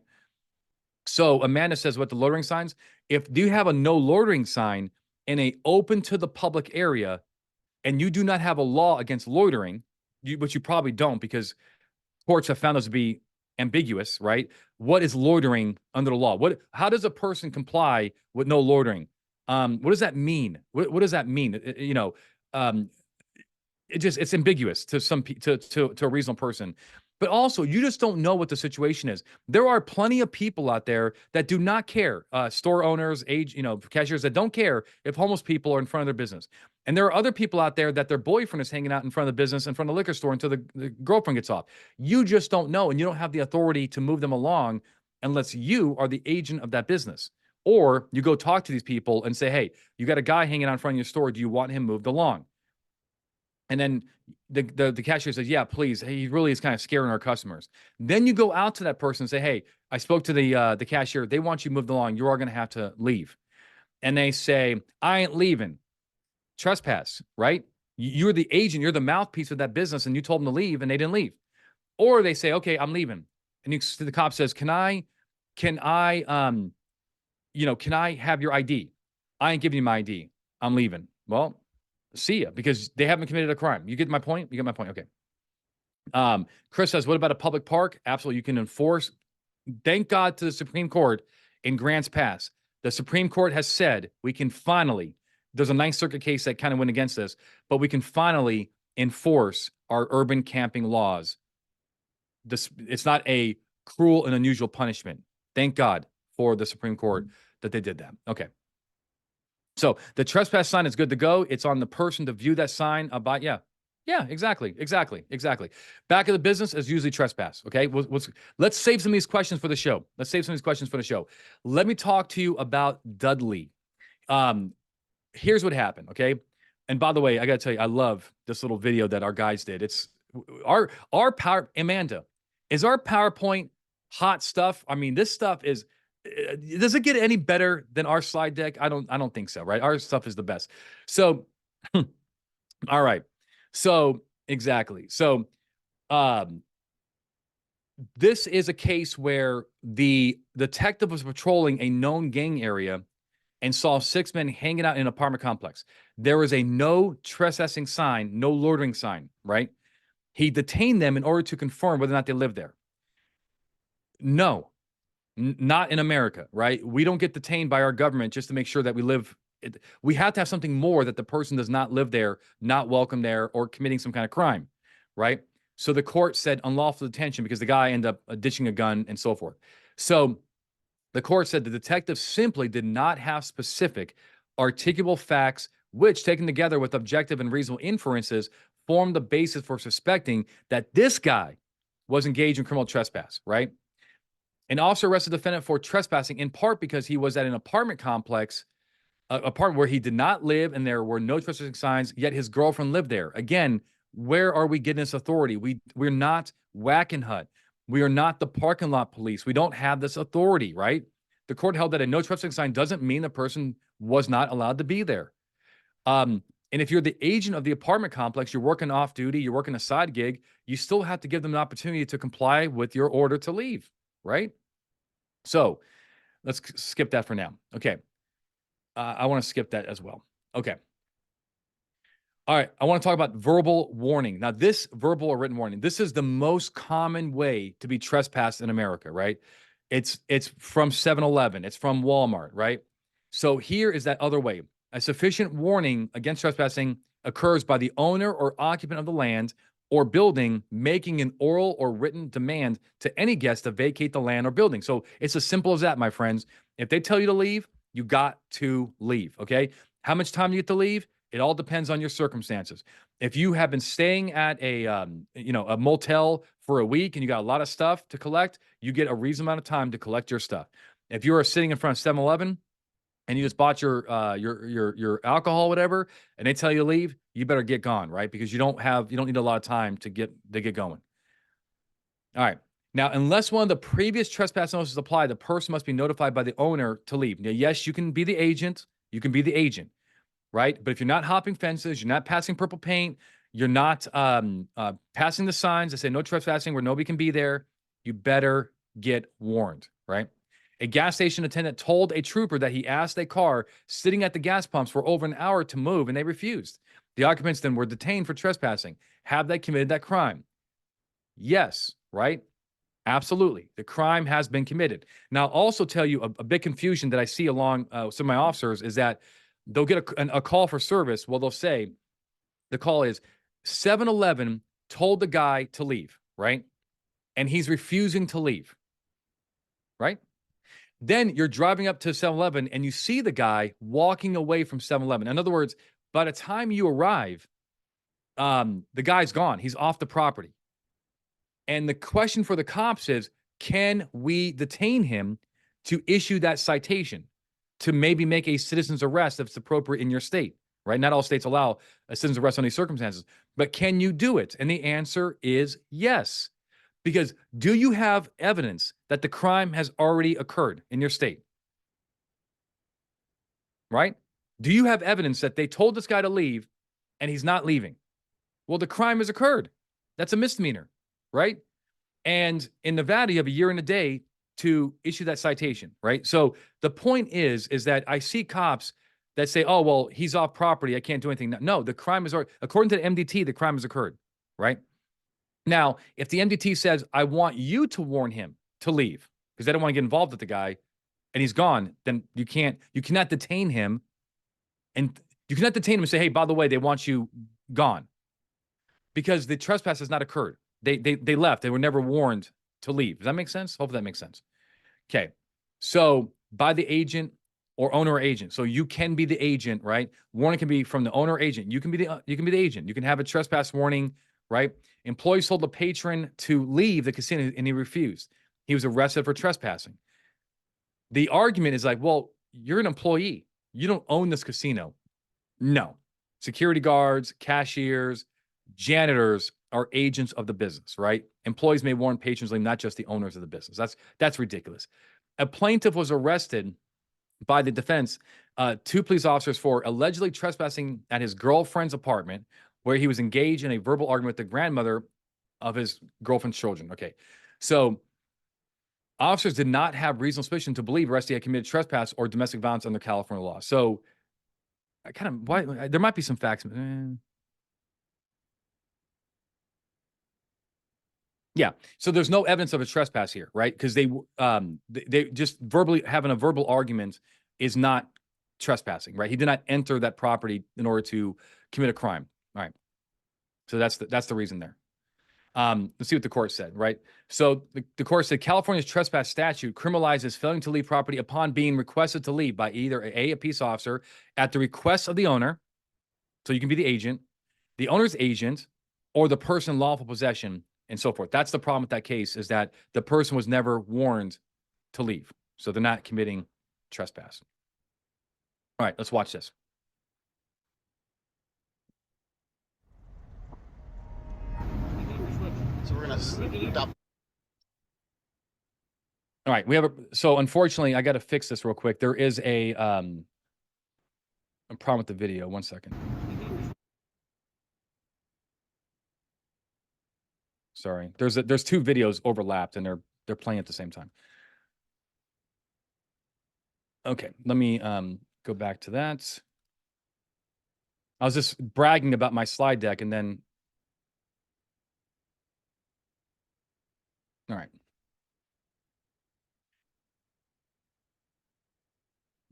So Amanda says, what the loitering signs? If do you have a no loitering sign in a open to the public area and you do not have a law against loitering, which you probably don't because courts have found those to be ambiguous, right? What is loitering under the law? How does a person comply with no loitering? What does that mean? What does that mean? You know, it's ambiguous to to a reasonable person. But also, you just don't know what the situation is. There are plenty of people out there that do not care. Store owners, cashiers that don't care if homeless people are in front of their business. And there are other people out there that their boyfriend is hanging out in front of the business, in front of the liquor store until the girlfriend gets off. You just don't know, and you don't have the authority to move them along unless you are the agent of that business. Or you go talk to these people and say, hey, you got a guy hanging out in front of your store. Do you want him moved along? And then the cashier says, yeah, please. He really is kind of scaring our customers. Then you go out to that person and say, hey, I spoke to the cashier. They want you moved along. You are going to have to leave. And they say, I ain't leaving. Trespass, right? You're the agent. You're the mouthpiece of that business. And you told them to leave and they didn't leave. Or they say, okay, I'm leaving. And the cop says, can I have your ID? I ain't giving you my ID. I'm leaving. Well, see ya, because they haven't committed a crime. You get my point? You get my point. Okay. Chris says, what about a public park? Absolutely. You can enforce. Thank God to the Supreme Court in Grants Pass. The Supreme Court has said we can finally, there's a Ninth Circuit case that kind of went against this, but we can finally enforce our urban camping laws. It's not a cruel and unusual punishment. Thank God for the Supreme Court that they did that. Okay. So the trespass sign is good to go. It's on the person to view that sign about, yeah, exactly. Back of the business is usually trespass. Okay. Let's save some of these questions for the show. Let me talk to you about Dudley. Here's what happened. Okay. And by the way, I got to tell you, I love this little video that our guys did. It's our Amanda, is our PowerPoint hot stuff? I mean, this stuff is, does it get any better than our slide deck? I don't think so, right? Our stuff is the best. So, all right. So exactly. So, this is a case where the detective was patrolling a known gang area and saw 6 men hanging out in an apartment complex. There was a no trespassing sign, no loitering sign, right? He detained them in order to confirm whether or not they lived there. No. Not in America, right? We don't get detained by our government just to make sure that we live. We have to have something more that the person does not live there, not welcome there, or committing some kind of crime, right? So the court said unlawful detention because the guy ended up ditching a gun and so forth. So the court said the detective simply did not have specific articulable facts, which taken together with objective and reasonable inferences formed the basis for suspecting that this guy was engaged in criminal trespass, right? An officer arrested the defendant for trespassing in part because he was at an apartment complex, apartment where he did not live and there were no trespassing signs, yet his girlfriend lived there. Again, where are we getting this authority? We're not whack and hut. We are not the parking lot police. We don't have this authority, right? The court held that a no trespassing sign doesn't mean the person was not allowed to be there. And if you're the agent of the apartment complex, you're working off duty, you're working a side gig, you still have to give them an opportunity to comply with your order to leave, right? So let's skip that for now. Okay. I want to skip that as well. Okay. All right. I want to talk about verbal warning. Now, this verbal or written warning, this is the most common way to be trespassed in America, right? It's from 7-Eleven. It's from Walmart, right? So here is that other way. A sufficient warning against trespassing occurs by the owner or occupant of the land or building making an oral or written demand to any guest to vacate the land or building. So it's as simple as that, my friends. If they tell you to leave, you got to leave, okay? How much time you get to leave? It all depends on your circumstances. If you have been staying at a motel for a week and you got a lot of stuff to collect, you get a reasonable amount of time to collect your stuff. If you are sitting in front of 7-Eleven and you just bought your alcohol, whatever, and they tell you to leave, you better get gone, right? Because you don't need a lot of time to get going. All right. Now, unless one of the previous trespass notices apply, the person must be notified by the owner to leave. Now, yes, you can be the agent. You can be the agent, right? But if you're not hopping fences, you're not passing purple paint, you're not passing the signs that say no trespassing where nobody can be there, you better get warned, right? A gas station attendant told a trooper that he asked a car sitting at the gas pumps for over an hour to move, and they refused. The occupants then were detained for trespassing. Have they committed that crime? Yes, right? Absolutely. The crime has been committed. Now, I'll also tell you a big confusion that I see along some of my officers is that they'll get a call for service. Well, they'll say the call is 7-Eleven told the guy to leave, right? And he's refusing to leave, right? Then you're driving up to 7-Eleven and you see the guy walking away from 7-Eleven. In other words, by the time you arrive, the guy's gone. He's off the property. And the question for the cops is, can we detain him to issue that citation, to maybe make a citizen's arrest if it's appropriate in your state, right? Not all states allow a citizen's arrest on these circumstances, but can you do it? And the answer is yes. Because do you have evidence that the crime has already occurred in your state? Right? Do you have evidence that they told this guy to leave and he's not leaving? Well, the crime has occurred. That's a misdemeanor, right? And in Nevada, you have a year and a day to issue that citation, right? So the point is that I see cops that say, oh, well, he's off property, I can't do anything. No, the crime is already, according to the MDT, the crime has occurred, right? Now, if the MDT says, I want you to warn him to leave because they don't want to get involved with the guy and he's gone, then you cannot detain him. And you cannot detain him and say, hey, by the way, they want you gone because the trespass has not occurred. They left. They were never warned to leave. Does that make sense? Hopefully that makes sense. Okay. So by the agent or owner or agent. So you can be the agent, right? Warning can be from the owner or agent. You can be the agent. You can have a trespass warning, right? Employees told the patron to leave the casino and he refused. He was arrested for trespassing. The argument is like, well, you're an employee. You don't own this casino. No. Security guards, cashiers, janitors are agents of the business, right? Employees may warn patrons, not just the owners of the business. That's ridiculous. A plaintiff was arrested by the defense, 2 police officers for allegedly trespassing at his girlfriend's apartment where he was engaged in a verbal argument with the grandmother of his girlfriend's children. Okay. So officers did not have reasonable suspicion to believe arrestee had committed trespass or domestic violence under California law. So there might be some facts. Yeah. So there's no evidence of a trespass here, right? Because they just verbally having a verbal argument is not trespassing, right? He did not enter that property in order to commit a crime. All right. So that's the reason there. Let's see what the court said, right? So the court said California's trespass statute criminalizes failing to leave property upon being requested to leave by either a peace officer at the request of the owner. So you can be the agent, the owner's agent, or the person in lawful possession, and so forth. That's the problem with that case, is that the person was never warned to leave. So they're not committing trespass. All right, let's watch this. So we're gonna stop. All right, we have so unfortunately, I got to fix this real quick. There is a problem with the video. 1 second. Sorry, there's two videos overlapped and they're playing at the same time. Okay, let me go back to that. I was just bragging about my slide deck and then. All right.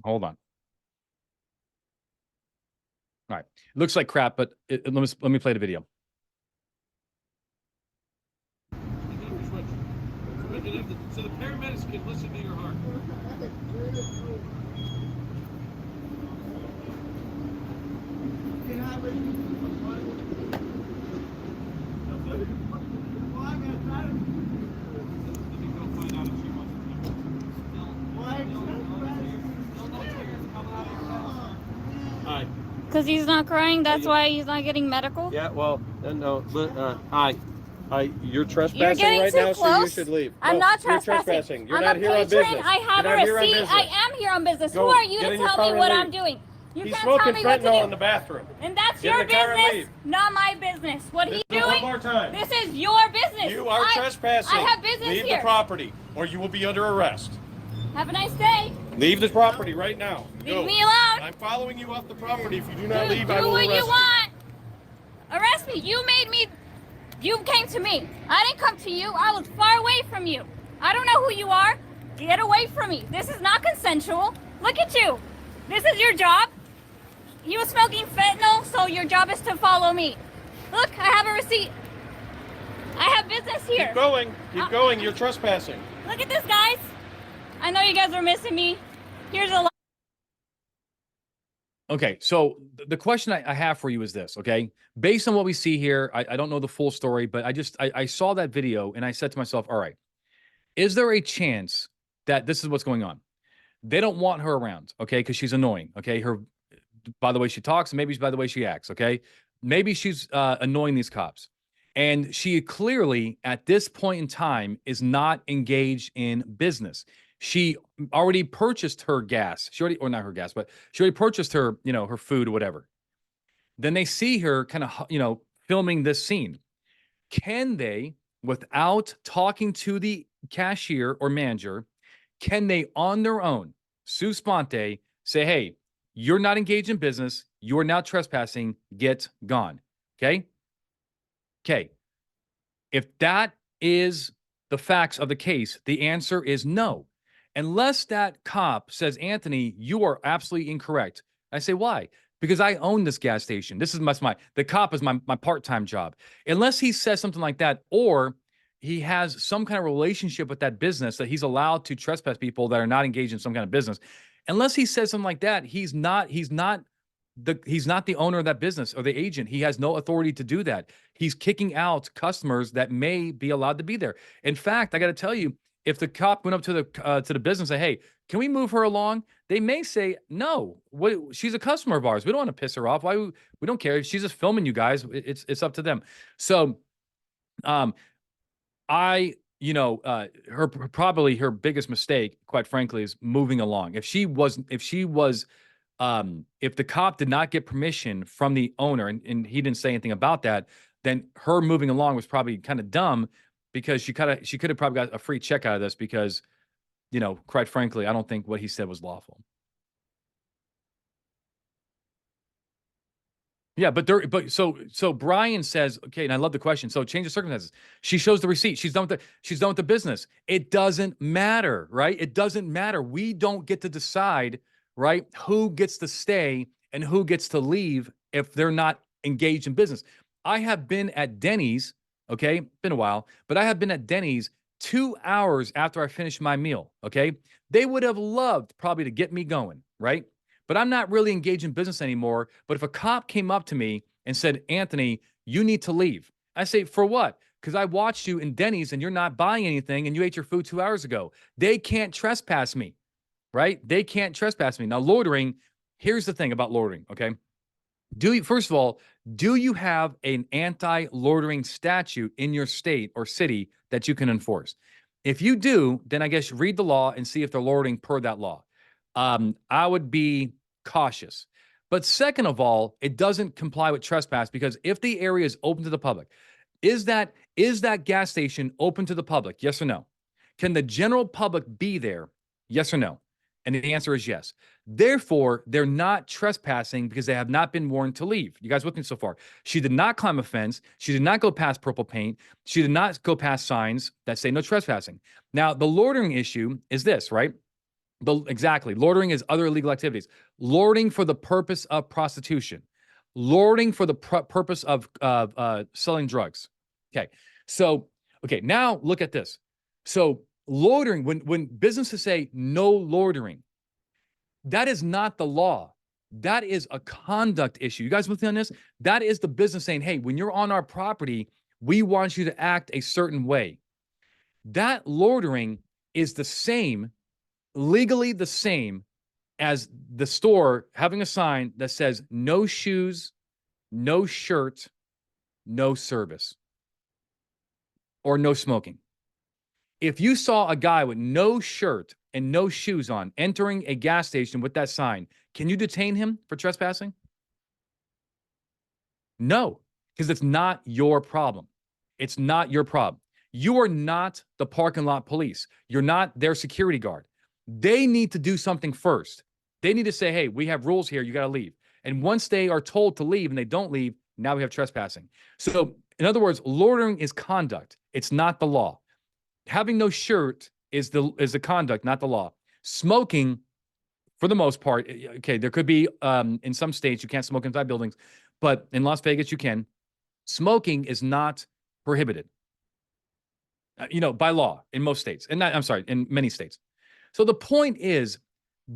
Hold on. All right. It looks like crap, but let me play the video. So the paramedics can listen to your heart. Because he's not crying, that's why he's not getting medical? Yeah, well, no, hi. You're trespassing You're getting right too now, close. so you should leave. I'm No, not you're trespassing. You're I'm not a here on patron. business. I have You're a not here on receipt. business. I am here on business. Go, Who are you get to in your tell car me and what leave. I'm doing? You He's can't tell smoking me what to fentanyl do. in the bathroom. And that's Get in your the car and business, leave. not my business. What he's One doing, more time. this is your business. You are trespassing. I have business Leave here. the property, or you will be under arrest. Have a nice day. Leave the property right now. Leave me alone. I'm following you off the property. If you do not leave, I Do will what arrest you want. Arrest me. You made me. You came to me. I didn't come to you. I was far away from you. I don't know who you are. Get away from me. This is not consensual. Look at you. This is your job. You were smoking fentanyl, so your job is to follow me. Look, I have a receipt. I have business here. Keep going. Keep going. You're trespassing. Look at this, guys. I know you guys are missing me. Here's a. Okay, so the question I have for you is this, okay? Based on what we see here, I don't know the full story, but I saw that video and I said to myself, all right, is there a chance that this is what's going on? They don't want her around, okay, because she's annoying, okay? By the way she talks, maybe by the way she acts, okay? Maybe she's annoying these cops. And she clearly, at this point in time, is not engaged in business. She already purchased her gas. Or not her gas, but she already purchased her, her food or whatever. Then they see her kind of, filming this scene. Can they, without talking to the cashier or manager, can they on their own, sua sponte, say, hey, you're not engaged in business. You're now trespassing. Get gone. Okay? Okay. If that is the facts of the case, the answer is no. Unless that cop says, Anthony, you are absolutely incorrect. I say, why? Because I own this gas station. This is the cop is my part-time job. Unless he says something like that, or he has some kind of relationship with that business that he's allowed to trespass people that are not engaged in some kind of business. Unless he says something like that, he's not the owner of that business or the agent. He has no authority to do that. He's kicking out customers that may be allowed to be there. In fact, I got to tell you, if the cop went up to the business and say, hey, can we move her along? They may say, no, she's a customer of ours. We don't want to piss her off. We don't care. If she's just filming you guys, it's up to them. So probably her biggest mistake, quite frankly, is moving along. If the cop did not get permission from the owner and he didn't say anything about that, then her moving along was probably kind of dumb, because she could have probably got a free check out of this, because, quite frankly, I don't think what he said was lawful. Yeah, so Brian says, okay, and I love the question. So change the circumstances. She shows the receipt. She's done with the business. It doesn't matter, right? It doesn't matter. We don't get to decide, right, who gets to stay and who gets to leave if they're not engaged in business. I have been at Denny's, okay, been a while, but I have been at Denny's 2 hours after I finished my meal, okay? They would have loved probably to get me going, right? But I'm not really engaged in business anymore. But if a cop came up to me and said, Anthony, you need to leave, I say, for what? Because I watched you in Denny's and you're not buying anything and you ate your food 2 hours ago. They can't trespass me, right? They can't trespass me. Now, loitering, here's the thing about loitering, okay? First of all, do you have an anti-loitering statute in your state or city that you can enforce? If you do, then I guess read the law and see if they're loitering per that law. I would be cautious. But second of all, it doesn't comply with trespass, because if the area is open to the public, is that gas station open to the public? Yes or no? Can the general public be there? Yes or no? And the answer is yes. Therefore, they're not trespassing because they have not been warned to leave. You guys with me so far? She did not climb a fence. She did not go past purple paint. She did not go past signs that say no trespassing. Now, the loitering issue is this, right? Exactly. Loitering is other illegal activities. Loitering for the purpose of prostitution. Loitering for the purpose of selling drugs. Okay. So, okay, now look at this. So loitering, when businesses say no loitering, that is not the law. That is a conduct issue. You guys with me on this? That is the business saying, hey, when you're on our property, we want you to act a certain way. That loitering is the same, legally the same, as the store having a sign that says no shoes, no shirt, no service, or no smoking. If you saw a guy with no shirt and no shoes on entering a gas station with that sign, can you detain him for trespassing? No, because it's not your problem. It's not your problem. You are not the parking lot police. You're not their security guard. They need to do something first. They need to say, hey, we have rules here. You got to leave. And once they are told to leave and they don't leave, now we have trespassing. So, in other words, loitering is conduct. It's not the law. Having no shirt is the conduct, not the law. Smoking, for the most part, okay, there could be in some states you can't smoke inside buildings, but in Las Vegas you can. Smoking is not prohibited, by law in most states, and in many states. So the point is,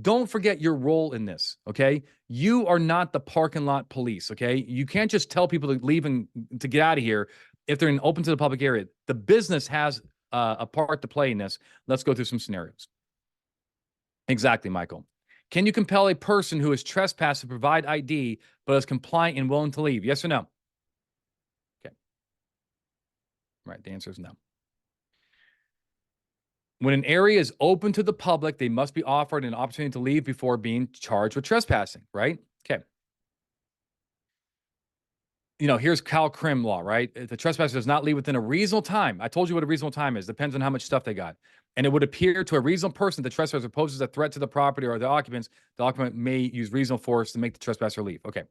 don't forget your role in this, okay? You are not the parking lot police, okay? You can't just tell people to leave and to get out of here if they're open to the public area. The business has a part to play in this. Let's go through some scenarios. Exactly, Michael. Can you compel a person who is trespassed to provide ID but is compliant and willing to leave? Yes or no? Okay. Right, the answer is no. When an area is open to the public, they must be offered an opportunity to leave before being charged with trespassing, right? Okay. Here's Cal Crim law, right? If the trespasser does not leave within a reasonable time. I told you what a reasonable time is. Depends on how much stuff they got. And it would appear to a reasonable person that the trespasser poses a threat to the property or the occupants. The occupant may use reasonable force to make the trespasser leave. Okay.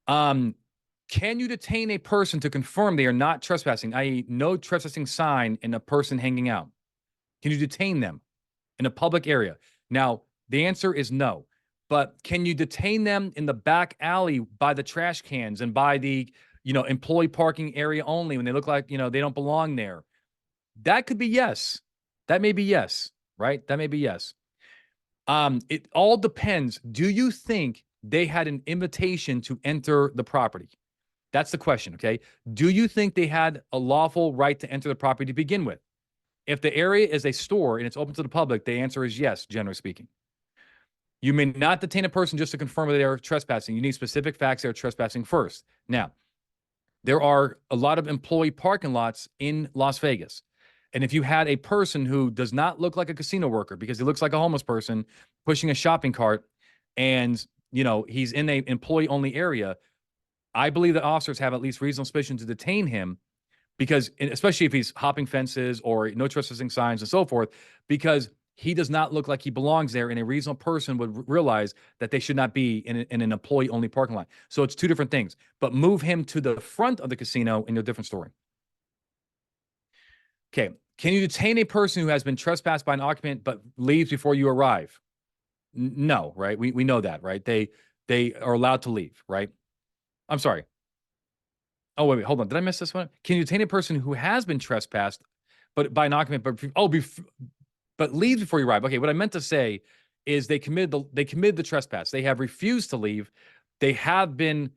Can you detain a person to confirm they are not trespassing, i.e., no trespassing sign and a person hanging out? Can you detain them in a public area? Now, the answer is no. But can you detain them in the back alley by the trash cans and by the, employee parking area only when they look like, they don't belong there? That could be yes. That may be yes, right? That may be yes. It all depends. Do you think they had an invitation to enter the property? That's the question, okay? Do you think they had a lawful right to enter the property to begin with? If the area is a store and it's open to the public, the answer is yes, generally speaking. You may not detain a person just to confirm that they are trespassing. You need specific facts they are trespassing first. Now, there are a lot of employee parking lots in Las Vegas. And if you had a person who does not look like a casino worker because he looks like a homeless person pushing a shopping cart and, he's in an employee-only area, I believe that officers have at least reasonable suspicion to detain him, because especially if he's hopping fences or no trespassing signs and so forth, because he does not look like he belongs there, and a reasonable person would realize that they should not be in an employee-only parking lot. So it's two different things. But move him to the front of the casino in a different story. Okay. Can you detain a person who has been trespassed by an occupant but leaves before you arrive? No, right? We know that, right? They are allowed to leave, right? I'm sorry. Oh, wait, hold on. Did I miss this one? Can you detain a person who has been trespassed but by an occupant, but leaves before you arrive? Okay, what I meant to say is they committed the trespass. They have refused to leave. They have been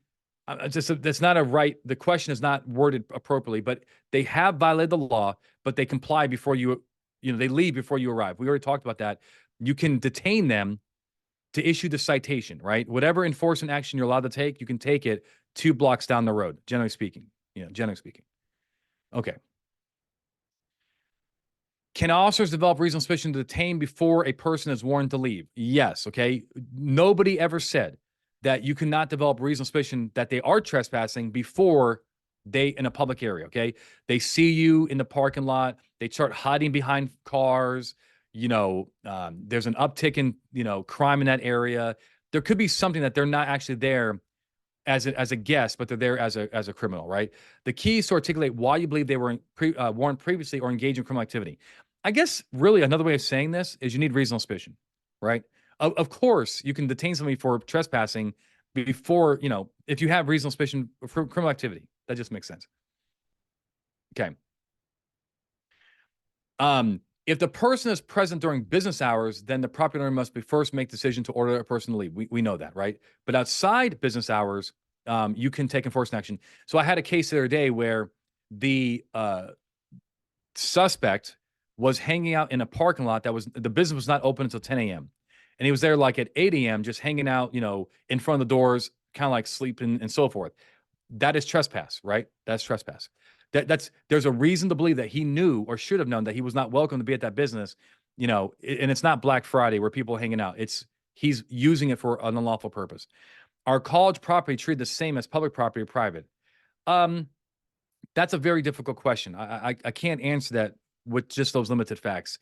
that's not a right. The question is not worded appropriately, but they have violated the law, but they comply before they leave before you arrive. We already talked about that. You can detain them to issue the citation, right? Whatever enforcement action you're allowed to take, you can take it 2 blocks down the road, generally speaking. Generally speaking. Okay. Can officers develop reasonable suspicion to detain before a person is warned to leave? Yes. Okay. Nobody ever said that you cannot develop reasonable suspicion that they are trespassing before they in a public area. Okay. They see you in the parking lot. They start hiding behind cars. There's an uptick in, crime in that area. There could be something that they're not actually there as a guest, but they're there as a criminal, right? The key is to articulate why you believe they were warned previously or engaged in criminal activity. I guess really another way of saying this is you need reasonable suspicion, right? Of course, you can detain somebody for trespassing before, if you have reasonable suspicion for criminal activity. That just makes sense. Okay. If the person is present during business hours, then the property owner must be first make decision to order a person to leave. We know that, right? But outside business hours, you can take enforcement action. So I had a case the other day where the suspect was hanging out in a parking lot the business was not open until 10 a.m. And he was there like at 8 a.m. just hanging out, in front of the doors, kind of like sleeping and so forth. That is trespass, right? That's trespass. There's a reason to believe that he knew or should have known that he was not welcome to be at that business, and it's not Black Friday where people are hanging out. He's using it for an unlawful purpose. Are college property treated the same as public property or private? That's a very difficult question. I can't answer that with just those limited facts.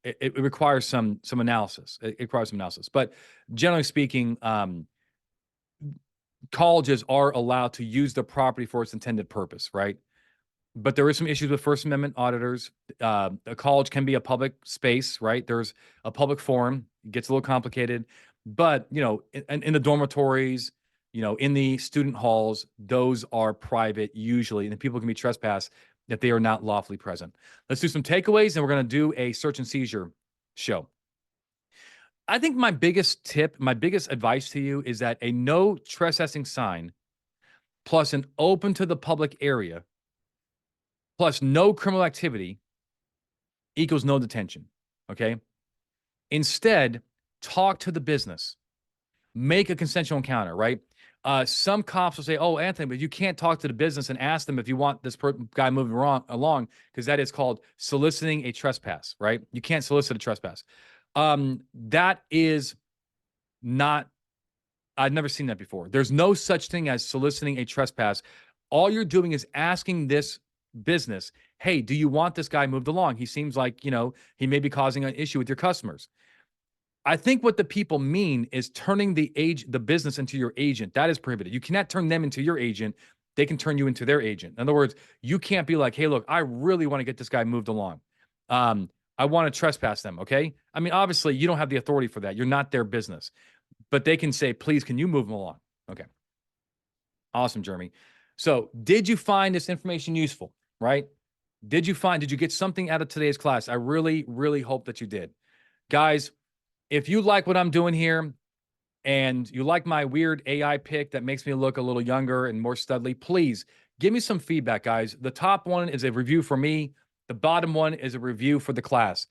It requires some analysis. It requires some analysis. But generally speaking, colleges are allowed to use the property for its intended purpose, right? But there is some issues with First Amendment auditors. A college can be a public space, right? There's a public forum. It gets a little complicated. But, in the dormitories, in the student halls, those are private usually, and people can be trespassed if they are not lawfully present. Let's do some takeaways, and we're going to do a search and seizure show. I think my biggest tip, my biggest advice to you is that a no trespassing sign plus an open to the public area plus no criminal activity equals no detention, okay? Instead, talk to the business. Make a consensual encounter, right? Some cops will say, oh, Anthony, but you can't talk to the business and ask them if you want this guy moving along, because that is called soliciting a trespass, right? You can't solicit a trespass. That is not, I've never seen that before. There's no such thing as soliciting a trespass. All you're doing is asking this business, hey, do you want this guy moved along? He seems like, he may be causing an issue with your customers. I think what the people mean is turning the business into your agent. That is prohibited. You cannot turn them into your agent. They can turn you into their agent. In other words, you can't be like, hey, look, I really want to get this guy moved along. I want to trespass them, okay? I mean, obviously, you don't have the authority for that. You're not their business. But they can say, please, can you move them along? Okay. Awesome, Jeremy. So did you find this information useful, right? Did you get something out of today's class? I really, really hope that you did. Guys, if you like what I'm doing here and you like my weird AI pick that makes me look a little younger and more studly, please give me some feedback, guys. The top one is a review for me. The bottom one is a review for the class.